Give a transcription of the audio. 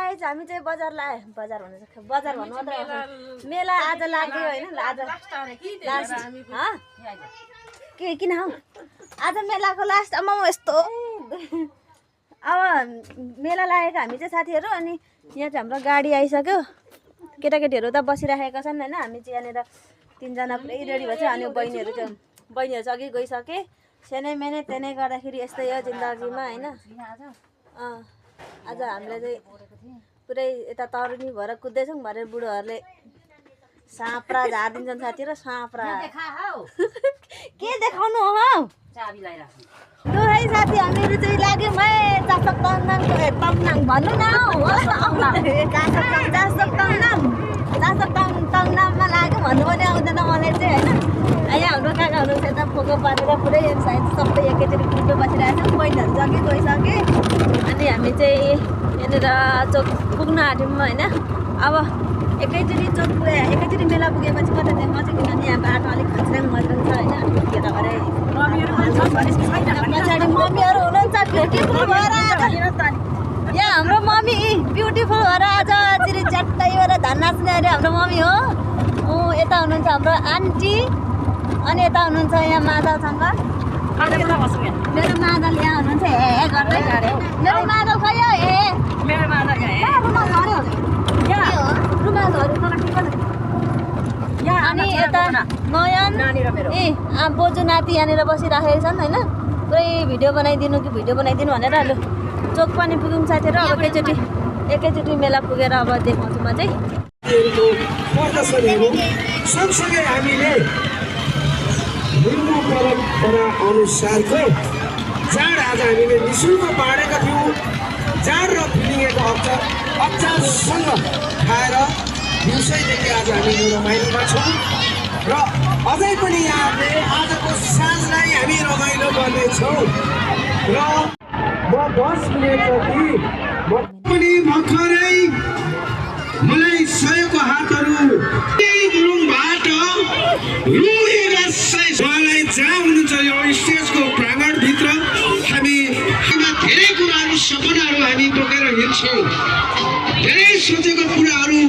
guys हामी चाहिँ बजार भन्नु मात्र मेला आज लाग्यो होइन आज के किन हौ आज मेलाको लास्ट अब यस्तो अब मेला लागेको हामी चाहिँ साथीहरू अनि यहाँ चाहिँ हाम्रो गाडी आइसक्यो केटाकेटीहरू त बसिराखेका छन् होइन हामी चाहिँ यहाँनिर 3 जना पुरै रेडी भएछ अनि बहिनीहरू चाहिँ अघि गइसके सानै मेनै त्यनै गर्दाखेरि यस्तै हो जिन्दगीमा होइन आज हामीले चाहिँ पुरै यता तरुनी भएर कुद्दैछौँ भरे बुढोहरूले साँप्रा झारिदिन्छन् साथीहरू साँप्रा के देखाउनु हो लु है साथी हामीहरू चाहिँ लाग्यौँ है चासक तङनाङ भन्नु न तङनाङमा लाग्यो भन्नु पनि आउँदैन मलाई चाहिँ होइन यहाँ हाम्रो काका हुनुहुन्छ यता फोको पारेर पुरै सायद सबै एकैचोटि ग्रुपमा बसिरहेको छौँ बहिनीहरू जग्गे गइसके अनि हामी चाहिँ यहाँनिर चोक पुग्न आँट्यौँ होइन अब एकैचोटि मेला पुगेपछि कता देखाउँछ किनभने यहाँ बाटो अलिक खच्राङ मज्राङ छ होइन केटा भरे पछाडि मम्मीहरू हुनुहुन्छ ब्युटिफुल भएर आज यहाँ हाम्रो मम्मी ब्युटिफुल भएर आज चिरी च्याट्टै भएर धान नाच्ने अरे हाम्रो मम्मी हो यता हुनुहुन्छ हाम्रो आन्टी अनि यता हुनुहुन्छ यहाँ मादलसँग मेरो मादल यहाँ हुनुहुन्छ हे गर्दै मेरो मादल खै मेरो मादल अनि यता नयन बोजू नाति यहाँनिर बसिराखेका छन् होइन पुरै भिडियो बनाइदिनु भनेर लु चोक पनि पुग्यौँ साथीहरू अब एकैचोटि मेला पुगेर अब देखाउँछु म चाहिँ सँगसँगै हामीले हिन्दू परम्परा अनुसारको चाड आज हामीले निःशुल्क बाँडेका थियौँ चाड र फिलिङको अचारसँग खाएर दिउँसैदेखि आज हामी रमाइलोमा छौँ र अझै पनि यहाँले आजको साँझलाई हामी रमाइलो गर्नेछौँ र म 10 मिनेटपछि म पनि भर्खरै मलाई सहयोगको हातहरू गुरुङबाट उहाँलाई जहाँ हुनुहुन्छ यो स्टेजको प्राङ्गणभित्र हामी धेरै कुराहरू सपनाहरू हामी बोकेर हिँड्छौँ धेरै सोचेको कुराहरू